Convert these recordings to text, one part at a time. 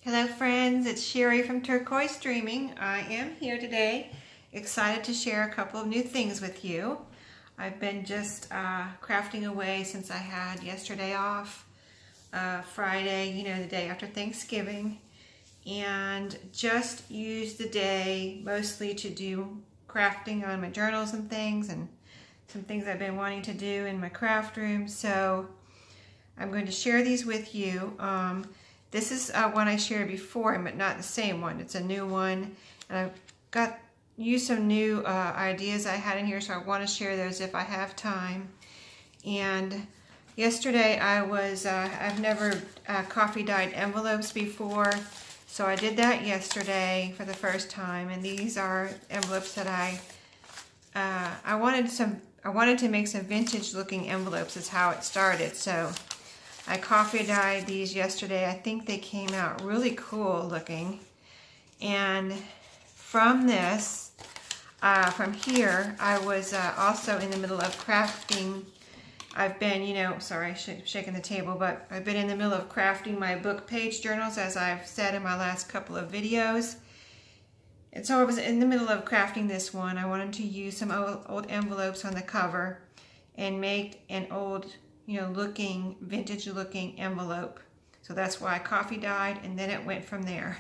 Hello friends, it's Sherry from Turquoise Dreaming. I am here today, excited to share a couple of new things with you. I've been just crafting away since I had yesterday off, Friday, the day after Thanksgiving, and just used the day mostly to do crafting on my journals and some things I've been wanting to do in my craft room. So I'm going to share these with you. This is one I shared before, but not the same one. It's a new one, and I've used some new ideas I had in here, so I want to share those if I have time. And yesterday I've never coffee dyed envelopes before, so I did that yesterday for the first time. And these are envelopes that I wanted to make some vintage looking envelopes. Is how it started. So I coffee dyed these yesterday. I think they came out really cool looking. And from this, from here, I was also in the middle of crafting. I've been, sorry, shaking the table, but I've been in the middle of crafting my book page journals, as I've said in my last couple of videos. And so I was in the middle of crafting this one. I wanted to use some old envelopes on the cover and make an old vintage looking envelope. So that's why I coffee dyed, and then it went from there.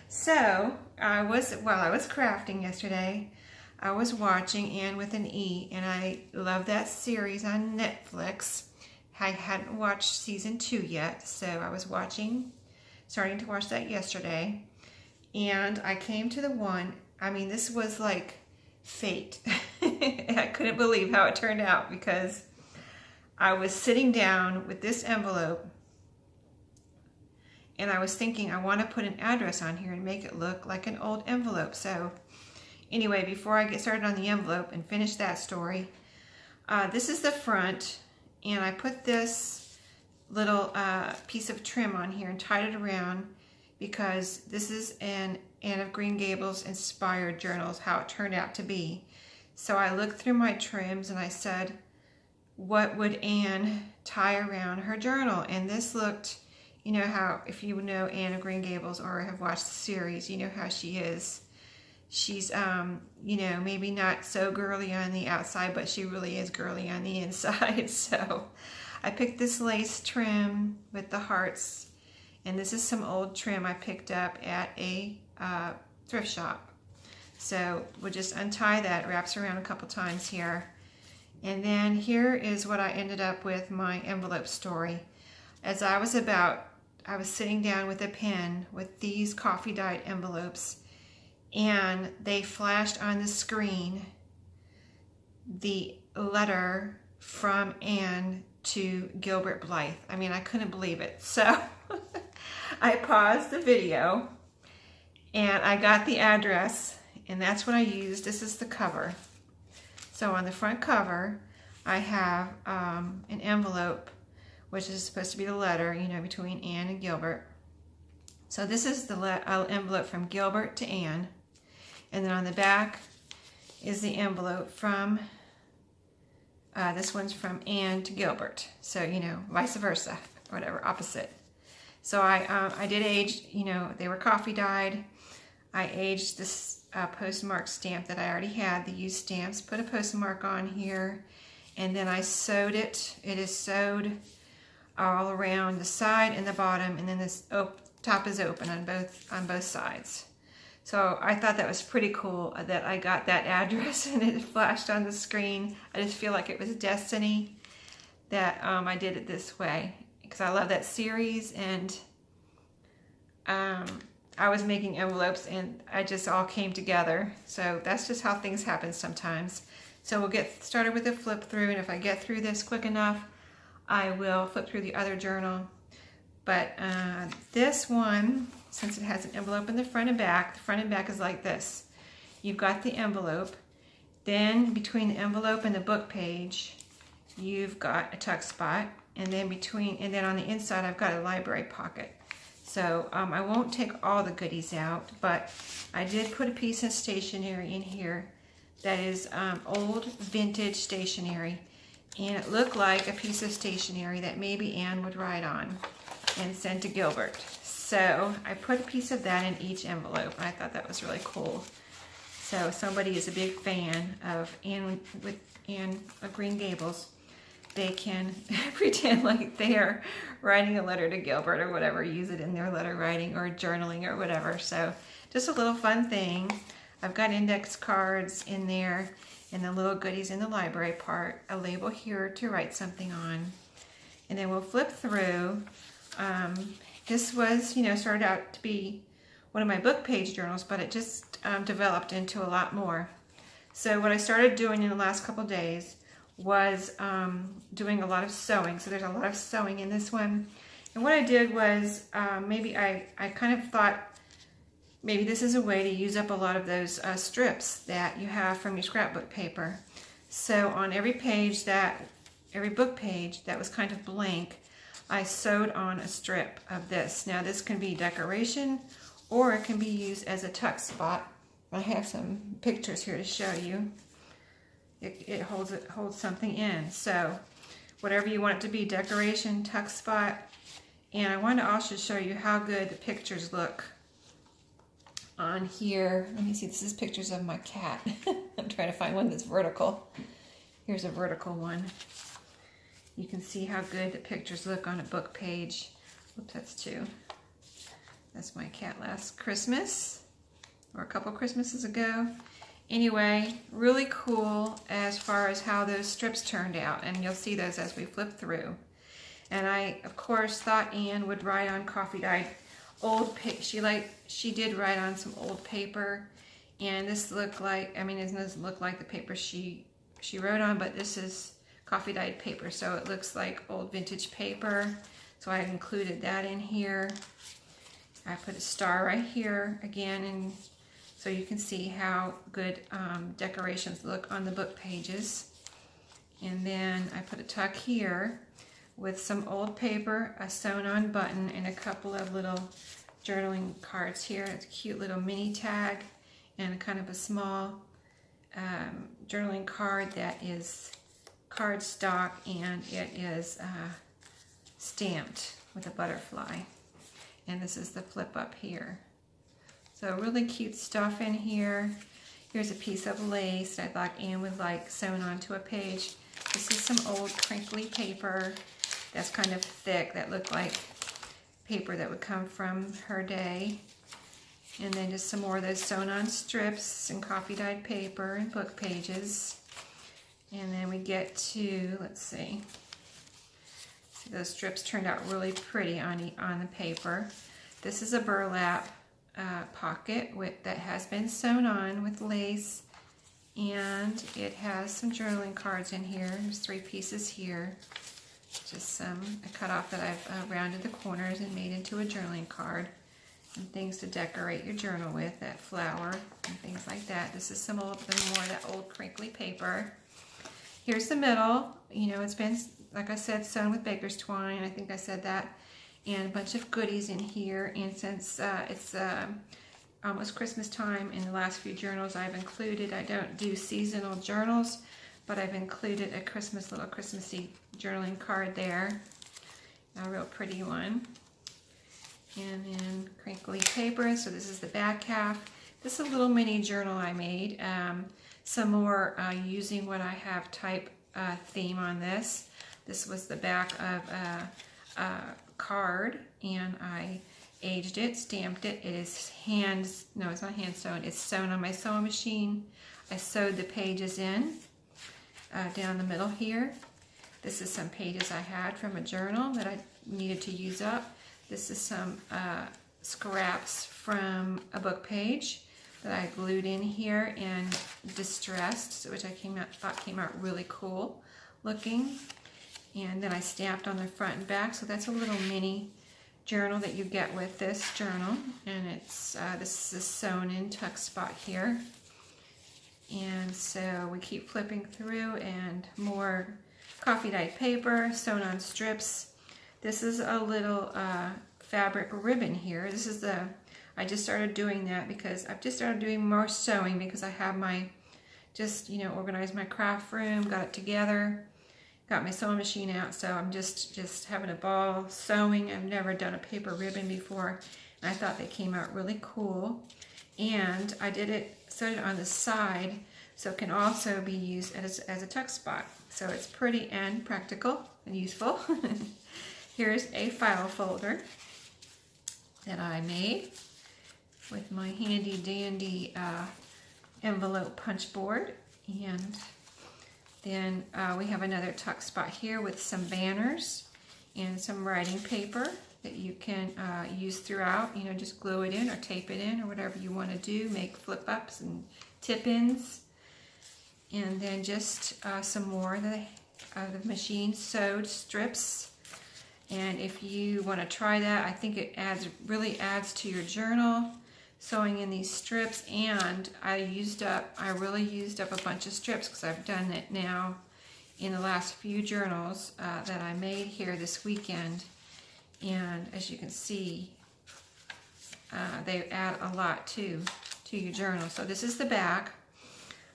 So while I was crafting yesterday, I was watching Anne with an E, and I love that series on Netflix. I hadn't watched season 2 yet, so I was starting to watch that yesterday, and I came to the one. I mean, this was like fate. I couldn't believe how it turned out, because I was sitting down with this envelope and I was thinking, I want to put an address on here and make it look like an old envelope. So anyway, before I get started on the envelope and finish that story, this is the front, and I put this little piece of trim on here and tied it around because this is an Anne of Green Gables inspired journals, how it turned out to be. So I looked through my trims and I said, what would Anne tie around her journal? And this looked, how, if you know Anne of Green Gables or have watched the series, you know how she is. She's, maybe not so girly on the outside, but she really is girly on the inside. So I picked this lace trim with the hearts, and this is some old trim I picked up at a thrift shop. So we'll just untie that. It wraps around a couple times here. And then here is what I ended up with my envelope story. As I was sitting down with a pen with these coffee dyed envelopes, and they flashed on the screen the letter from Anne to Gilbert Blythe. I mean, I couldn't believe it. So I paused the video and I got the address, and that's what I used. This is the cover. So on the front cover, I have an envelope, which is supposed to be the letter, between Anne and Gilbert. So this is the envelope from Gilbert to Anne. And then on the back is the envelope from, this one's from Anne to Gilbert. So, vice versa, whatever, opposite. So I did age, they were coffee dyed. I aged this postmark stamp that I already had, the used stamps, put a postmark on here, and then I sewed it. It is sewed all around the side and the bottom, and then this top is open on both sides. So I thought that was pretty cool that I got that address and it flashed on the screen. I just feel like it was destiny that I did it this way, because I love that series, and I was making envelopes and I just all came together. So that's just how things happen sometimes. So we'll get started with a flip through, and if I get through this quick enough, I will flip through the other journal. But this one, since it has an envelope in the front and back is like this. You've got the envelope, then between the envelope and the book page, you've got a tuck spot, and then on the inside, I've got a library pocket. So I won't take all the goodies out, but I did put a piece of stationery in here that is old vintage stationery, and it looked like a piece of stationery that maybe Anne would write on. and send to Gilbert. So I put a piece of that in each envelope. I thought that was really cool. So somebody is a big fan of Anne of Green Gables, they can pretend like they are writing a letter to Gilbert or whatever, use it in their letter writing or journaling or whatever. So just a little fun thing. I've got index cards in there and the little goodies in the library part, a label here to write something on. And then we'll flip through. This was, started out to be one of my book page journals, but it just developed into a lot more. So what I started doing in the last couple of days was doing a lot of sewing. So there's a lot of sewing in this one. And what I did was maybe I kind of thought maybe this is a way to use up a lot of those strips that you have from your scrapbook paper. So on every page every book page that was kind of blank, I sewed on a strip of this. Now this can be decoration or it can be used as a tuck spot. I have some pictures here to show you. It holds something in. So whatever you want it to be, decoration, tuck spot. And I want to also show you how good the pictures look on here. Let me see, this is pictures of my cat. I'm trying to find one that's vertical. Here's a vertical one. You can see how good the pictures look on a book page. Oops, that's two. That's my cat last Christmas, or a couple Christmases ago. Anyway, really cool as far as how those strips turned out, and you'll see those as we flip through. And I, of course, thought Anne would write on coffee-dyed old paper. She did write on some old paper, and this looked like, it doesn't look like the paper she wrote on, but this is coffee-dyed paper, so it looks like old vintage paper. So I included that in here. I put a star right here again, and so you can see how good decorations look on the book pages. And then I put a tuck here with some old paper, a sewn-on button, and a couple of little journaling cards here. It's a cute little mini tag and a kind of a small journaling card that is cardstock, and it is stamped with a butterfly. And this is the flip up here. So really cute stuff in here. Here's a piece of lace that I thought Anne would like sewn onto a page. This is some old crinkly paper that's kind of thick, that looked like paper that would come from her day. And then just some more of those sewn on strips and coffee dyed paper and book pages. And then we get to, let's see. Those strips turned out really pretty on the paper. This is a burlap pocket that has been sewn on with lace, and it has some journaling cards in here. There's 3 pieces here. Just some I cut off that I've rounded the corners and made into a journaling card, and things to decorate your journal with, that flower and things like that. This is some more of that old crinkly paper. Here's the middle. It's been, like I said, sewn with baker's twine. I think I said that. And a bunch of goodies in here. And since it's almost Christmas time, in the last few journals I've included, I don't do seasonal journals, but I've included a little Christmassy journaling card there. A real pretty one. And then crinkly paper. So this is the back half. This is a little mini journal I made. Some more using what I have type theme on this. This was the back of a card, and I aged it, stamped it. It is it's not hand sewn, it's sewn on my sewing machine. I sewed the pages in down the middle here. This is some pages I had from a journal that I needed to use up. This is some scraps from a book page that I glued in here and distressed, which I thought came out really cool looking. And then I stamped on the front and back. So that's a little mini journal that you get with this journal. And it's this is a sewn in tuck spot here. And so we keep flipping through, and more coffee dyed paper, sewn on strips. This is a little fabric ribbon here. This is I just started doing that because I've just started doing more sewing because I have organized my craft room, got it together. got my sewing machine out, so I'm just having a ball sewing. I've never done a paper ribbon before, and I thought they came out really cool. And I sewed it on the side, so it can also be used as a tuck spot. So it's pretty and practical and useful. Here's a file folder that I made with my handy dandy envelope punch board. And then we have another tuck spot here with some banners and some writing paper that you can use throughout. You know, just glue it in or tape it in or whatever you want to do. Make flip-ups and tip-ins. And then just some more of the machine sewed strips. And if you want to try that, I think it really adds to your journal, sewing in these strips. And I really used up a bunch of strips because I've done it now in the last few journals that I made here this weekend. And as you can see, they add a lot to your journal. So this is the back.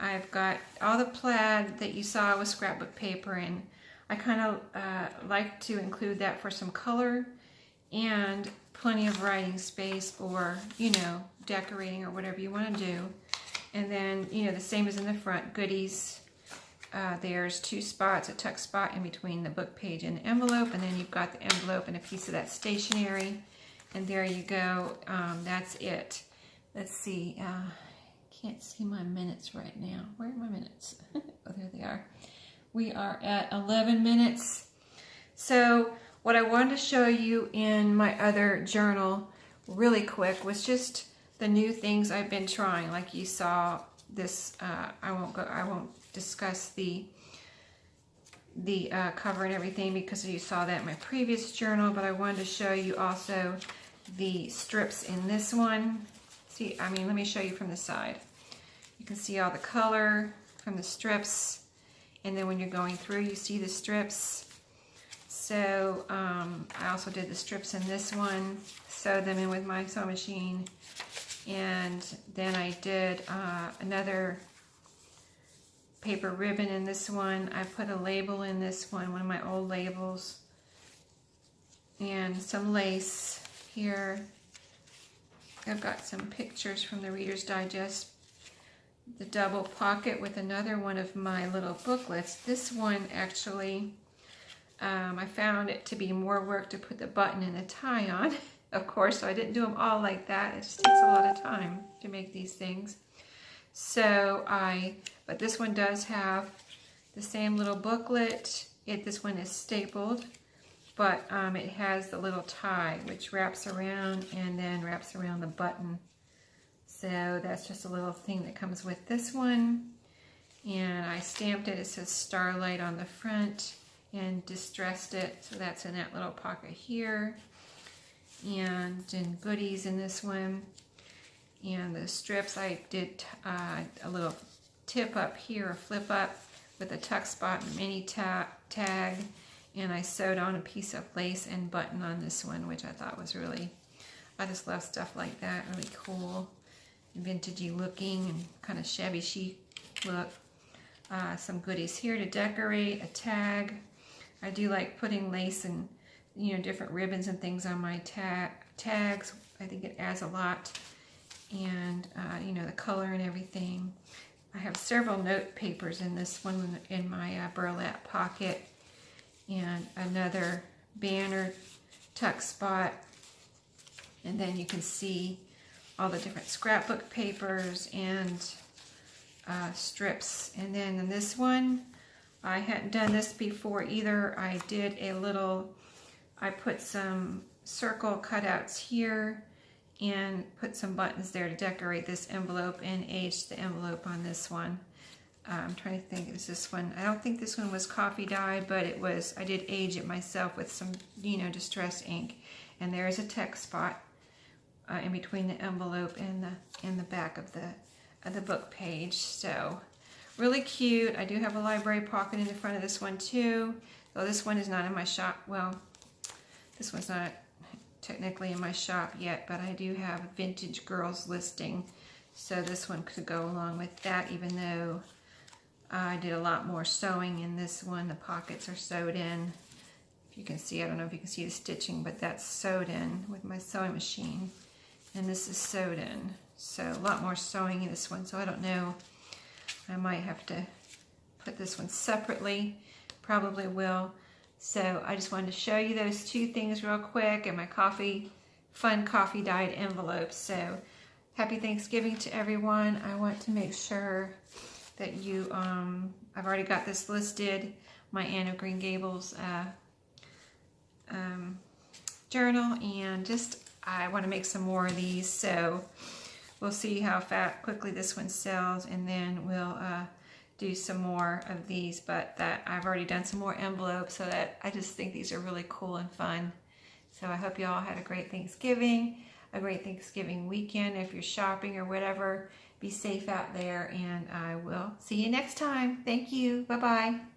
I've got all the plaid that you saw with scrapbook paper, and I kind of like to include that for some color and plenty of writing space, or, you know, decorating or whatever you want to do. And then, you know, the same as in the front, goodies. There's 2 spots, a tuck spot in between the book page and the envelope, and then you've got the envelope and a piece of that stationery. And there you go. That's it. Let's see. Can't see my minutes right now. Where are my minutes? Oh, there they are. We are at 11 minutes. So what I wanted to show you in my other journal really quick was just the new things I've been trying. Like you saw this, I won't discuss the cover and everything because you saw that in my previous journal, but I wanted to show you also the strips in this one. See, I mean, let me show you from the side. You can see all the color from the strips, and then when you're going through, you see the strips. So I also did the strips in this one, sewed them in with my sewing machine, and then I did another paper ribbon in this one. I put a label in this one of my old labels, and some lace here. I've got some pictures from the Reader's Digest. The double pocket with another one of my little booklets. This one actually, I found it to be more work to put the button and the tie on, of course, so I didn't do them all like that. It just takes a lot of time to make these things. So but this one does have the same little booklet. This one is stapled, but it has the little tie, which wraps around and then wraps around the button. So that's just a little thing that comes with this one. And I stamped it. It says Starlight on the front and distressed it. So that's in that little pocket here. And then goodies in this one. And the strips, I did a little tip up here, a flip up with a tuck spot and mini tag. And I sewed on a piece of lace and button on this one, which I thought was really, I just love stuff like that, really cool. Vintagey looking and kind of shabby chic look. Some goodies here to decorate, a tag. I do like putting lace and, you know, different ribbons and things on my tags. I think it adds a lot. And, you know, the color and everything. I have several note papers in this one in my burlap pocket. And another banner tuck spot. And then you can see all the different scrapbook papers and strips. And then in this one, I hadn't done this before either. I did I put some circle cutouts here and put some buttons there to decorate this envelope and aged the envelope on this one. I'm trying to think, is this one, I don't think this one was coffee dyed, but it was, I did age it myself with some, you know, distress ink. And there's a text spot in between the envelope and the back of the book page. So really cute. I do have a library pocket in the front of this one too. Though this one is not in my shop. Well, this one's not technically in my shop yet, but I do have a Vintage Girls listing. So this one could go along with that, even though I did a lot more sewing in this one. The pockets are sewed in. If you can see, I don't know if you can see the stitching, but that's sewed in with my sewing machine. And this is sewed in. So a lot more sewing in this one. So I don't know, I might have to put this one separately. Probably will. So I just wanted to show you those two things real quick, and my fun coffee dyed envelopes. So happy Thanksgiving to everyone. I want to make sure that you, I've already got this listed, my Anne of Green Gables journal, and just I want to make some more of these, so we'll see how quickly this one sells, and then we'll do some more of these. But that I've already done some more envelopes, so that I just think these are really cool and fun. So I hope you all had a great Thanksgiving, a great Thanksgiving weekend. If you're shopping or whatever, be safe out there, and I will see you next time. Thank you. Bye-bye.